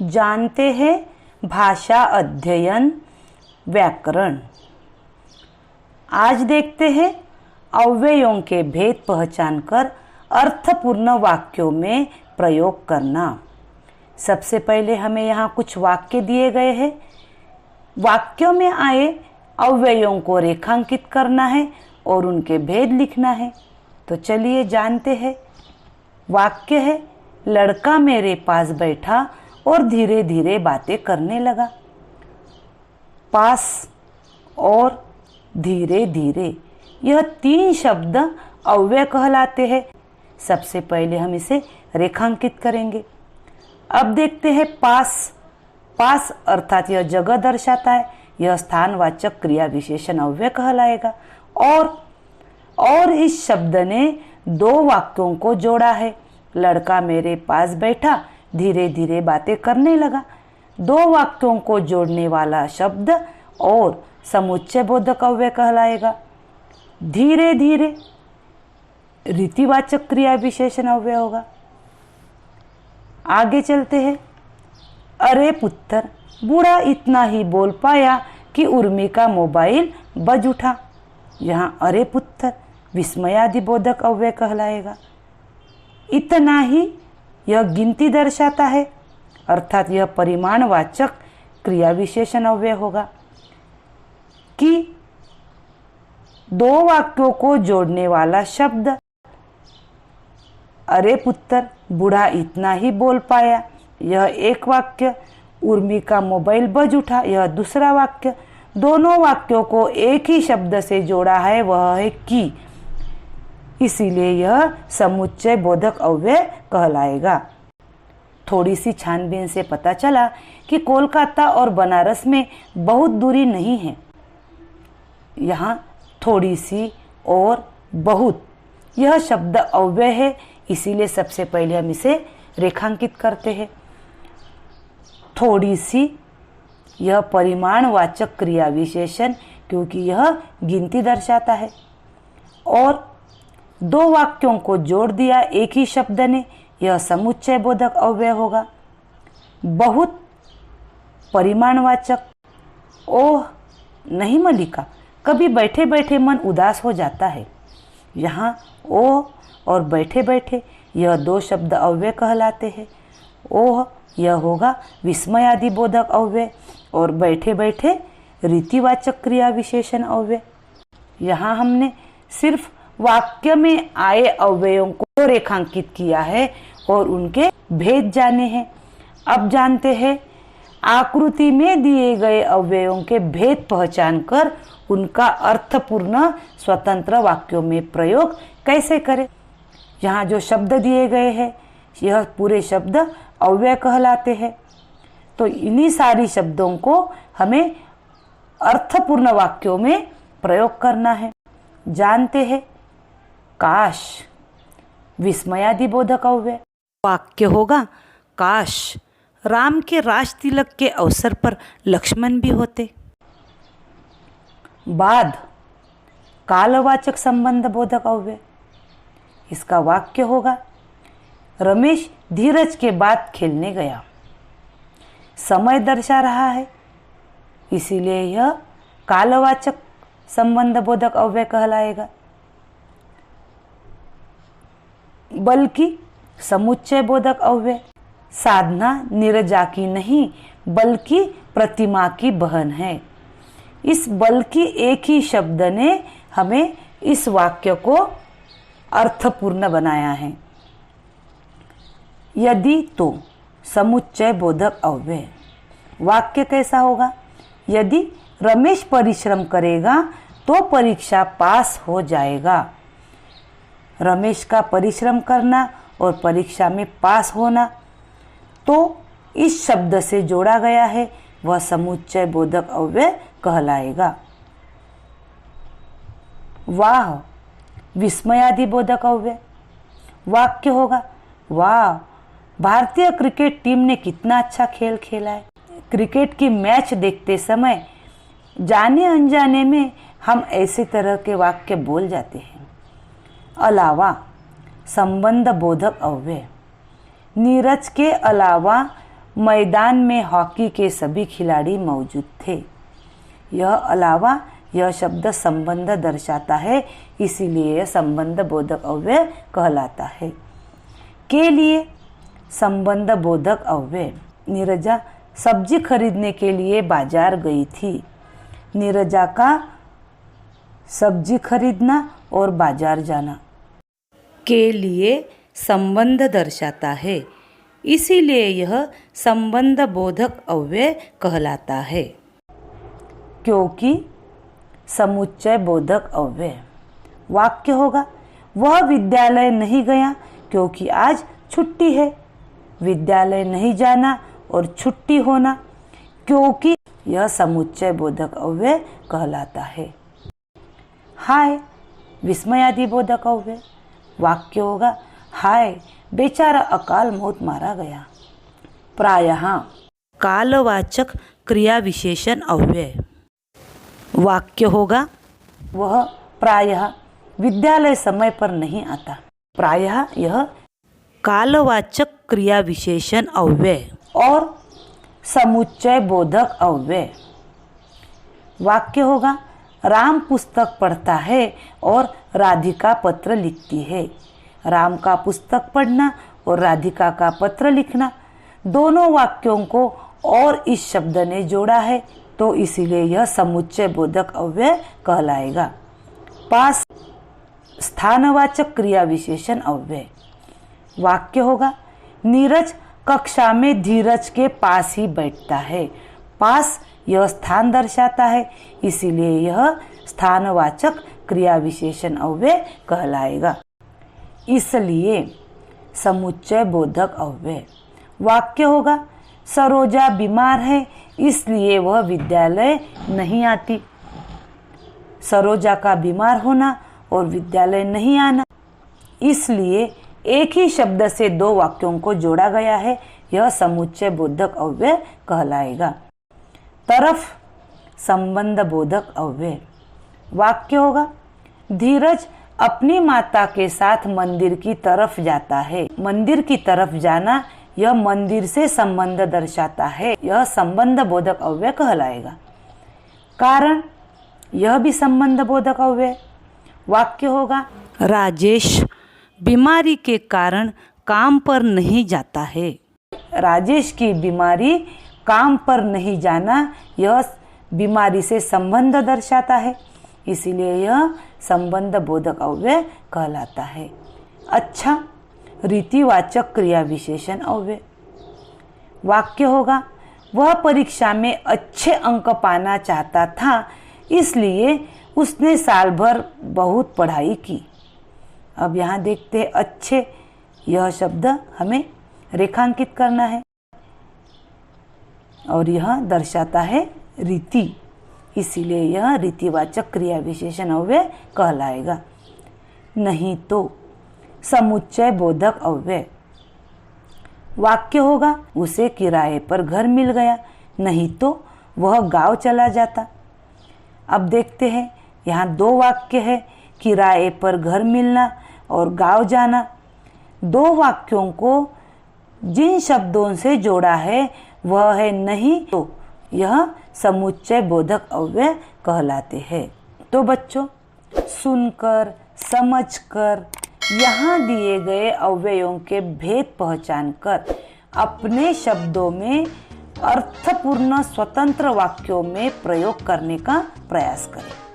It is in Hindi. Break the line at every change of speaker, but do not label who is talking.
जानते हैं भाषा अध्ययन व्याकरण। आज देखते हैं अव्ययों के भेद पहचान कर अर्थपूर्ण वाक्यों में प्रयोग करना। सबसे पहले हमें यहाँ कुछ वाक्य दिए गए हैं। वाक्यों में आए अव्ययों को रेखांकित करना है और उनके भेद लिखना है। तो चलिए जानते हैं। वाक्य है, लड़का मेरे पास बैठा और धीरे धीरे बातें करने लगा। पास और धीरे धीरे, यह तीन शब्द अव्यय कहलाते हैं। सबसे पहले हम इसे रेखांकित करेंगे। अब देखते हैं पास। पास अर्थात यह जगह दर्शाता है। यह स्थानवाचक क्रिया विशेषण अव्यय कहलाएगा। और इस शब्द ने दो वाक्यों को जोड़ा है। लड़का मेरे पास बैठा, धीरे धीरे बातें करने लगा। दो वाक्यों को जोड़ने वाला शब्द और समुच्चय बोधक अव्यय कहलाएगा। धीरे धीरे रीतिवाचक क्रिया विशेषण अव्यय होगा। आगे चलते हैं। अरे पुत्र, बूढ़ा इतना ही बोल पाया कि उर्मी का मोबाइल बज उठा। यहाँ अरे पुत्र विस्मयादि बोधक अव्यय कहलाएगा। इतना ही यह गिनती दर्शाता है, अर्थात यह परिमाणवाचक क्रिया विशेषण अव्यय होगा। कि दो वाक्यों को जोड़ने वाला शब्द अरे पुत्र, बूढ़ा इतना ही बोल पाया, यह एक वाक्य। उर्मी का मोबाइल बज उठा, यह दूसरा वाक्य। दोनों वाक्यों को एक ही शब्द से जोड़ा है, वह है कि। इसीलिए यह समुच्चय बोधक अव्यय कहलाएगा। थोड़ी सी छानबीन से पता चला कि कोलकाता और बनारस में बहुत दूरी नहीं है। यहाँ थोड़ी सी और बहुत, यह शब्द अव्यय है। इसीलिए सबसे पहले हम इसे रेखांकित करते हैं। थोड़ी सी, यह परिमाणवाचक क्रिया विशेषण, क्योंकि यह गिनती दर्शाता है। और दो वाक्यों को जोड़ दिया एक ही शब्द ने, यह समुच्चय बोधक अव्यय होगा। बहुत परिमाणवाचक। ओह नहीं मलिका, कभी बैठे बैठे मन उदास हो जाता है। यहाँ ओह और बैठे बैठे, यह दो शब्द अव्यय कहलाते हैं। ओह यह होगा विस्मयादि बोधक अव्यय और बैठे बैठे रीतिवाचक क्रिया विशेषण अव्यय। यहाँ हमने सिर्फ वाक्य में आए अव्ययों को रेखांकित किया है और उनके भेद जाने हैं। अब जानते हैं आकृति में दिए गए अव्ययों के भेद पहचान कर उनका अर्थपूर्ण स्वतंत्र वाक्यों में प्रयोग कैसे करें। यहाँ जो शब्द दिए गए हैं, यह पूरे शब्द अव्यय कहलाते हैं। तो इन्हीं सारी शब्दों को हमें अर्थपूर्ण वाक्यों में प्रयोग करना है। जानते हैं काश, विस्मयादि बोधक अव्यय। वाक्य होगा, काश राम के राज तिलक के अवसर पर लक्ष्मण भी होते। बाद, कालवाचक संबंध बोधक अव्यय। इसका वाक्य होगा, रमेश धीरज के बाद खेलने गया। समय दर्शा रहा है, इसीलिए यह कालवाचक संबंध बोधक अव्यय कहलाएगा। बल्कि समुच्चय बोधक अव्यय। साधना नीरजा की नहीं बल्कि प्रतिमा की बहन है। इस बल्कि एक ही शब्द ने हमें इस वाक्य को अर्थपूर्ण बनाया है। यदि तो समुच्चय बोधक अव्यय। वाक्य कैसा होगा? यदि रमेश परिश्रम करेगा तो परीक्षा पास हो जाएगा। रमेश का परिश्रम करना और परीक्षा में पास होना तो इस शब्द से जोड़ा गया है, वह समुच्चय बोधक अव्यय कहलाएगा। वाह, विस्मयादि बोधक अव्यय। वाक्य होगा, वाह भारतीय क्रिकेट टीम ने कितना अच्छा खेल खेला है। क्रिकेट की मैच देखते समय जाने अनजाने में हम ऐसे तरह के वाक्य बोल जाते हैं। अलावा, संबंध बोधक अव्यय। नीरज के अलावा मैदान में हॉकी के सभी खिलाड़ी मौजूद थे। यह अलावा यह शब्द संबंध दर्शाता है, इसीलिए यह संबंध बोधक अव्यय कहलाता है। के लिए संबंध बोधक अव्यय। नीरजा सब्जी खरीदने के लिए बाजार गई थी। नीरजा का सब्जी खरीदना और बाजार जाना के लिए संबंध दर्शाता है, इसीलिए यह संबंध बोधक अव्यय कहलाता है। क्योंकि समुच्चय बोधक अव्यय। वाक्य होगा वह विद्यालय नहीं गया क्योंकि आज छुट्टी है। विद्यालय नहीं जाना और छुट्टी होना, क्योंकि यह समुच्चय बोधक अव्यय कहलाता है। हाय विस्मयादि बोधक अव्यय। वाक्य होगा हाय बेचारा अकाल मौत मारा गया। प्रायः कालवाचक क्रिया विशेषण अव्यय। वाक्य होगा वह प्रायः विद्यालय समय पर नहीं आता। प्रायः यह कालवाचक क्रिया विशेषण अव्यय और समुच्चय बोधक अव्यय। वाक्य होगा राम पुस्तक पढ़ता है और राधिका पत्र लिखती है। राम का पुस्तक पढ़ना और राधिका का पत्र लिखना, दोनों वाक्यों को और इस शब्द ने जोड़ा है, तो इसीलिए यह समुच्चय बोधक अव्यय कहलाएगा। पास स्थानवाचक क्रिया विशेषण अव्यय। वाक्य होगा नीरज कक्षा में धीरज के पास ही बैठता है। पास यह स्थान दर्शाता है, इसीलिए यह स्थानवाचक क्रिया विशेषण अव्यय कहलाएगा। इसलिए समुच्चय बोधक अव्यय। वाक्य होगा सरोजा बीमार है इसलिए वह विद्यालय नहीं आती। सरोजा का बीमार होना और विद्यालय नहीं आना, इसलिए एक ही शब्द से दो वाक्यों को जोड़ा गया है, यह समुच्चय बोधक अव्यय कहलाएगा। तरफ संबंध बोधक अव्यय। वाक्य होगा धीरज अपनी माता के साथ मंदिर की तरफ जाता है। मंदिर की तरफ जाना यह मंदिर से संबंध दर्शाता है, यह संबंध बोधक अव्यय कहलाएगा। कारण यह भी संबंध बोधक अव्यय। वाक्य होगा राजेश बीमारी के कारण काम पर नहीं जाता है। राजेश की बीमारी, काम पर नहीं जाना, यह बीमारी से संबंध दर्शाता है, इसीलिए यह संबंध बोधक अव्यय कहलाता है। अच्छा रीतिवाचक क्रिया विशेषण अव्यय। वाक्य होगा वह परीक्षा में अच्छे अंक पाना चाहता था, इसलिए उसने साल भर बहुत पढ़ाई की। अब यहाँ देखते हैं अच्छे, यह शब्द हमें रेखांकित करना है और यह दर्शाता है रीति, इसीलिए यह रीतिवाचक क्रिया विशेषण अव्यय कहलाएगा। नहीं तो समुच्चय बोधक अव्यय। वाक्य होगा उसे किराए पर घर मिल गया, नहीं तो वह गांव चला जाता। अब देखते हैं यहाँ दो वाक्य है, किराए पर घर मिलना और गांव जाना। दो वाक्यों को जिन शब्दों से जोड़ा है वह है नहीं तो, यह समुच्चय बोधक अव्यय कहलाते हैं। तो बच्चों सुनकर समझकर यहाँ दिए गए अव्ययों के भेद पहचानकर अपने शब्दों में अर्थपूर्ण स्वतंत्र वाक्यों में प्रयोग करने का प्रयास करें।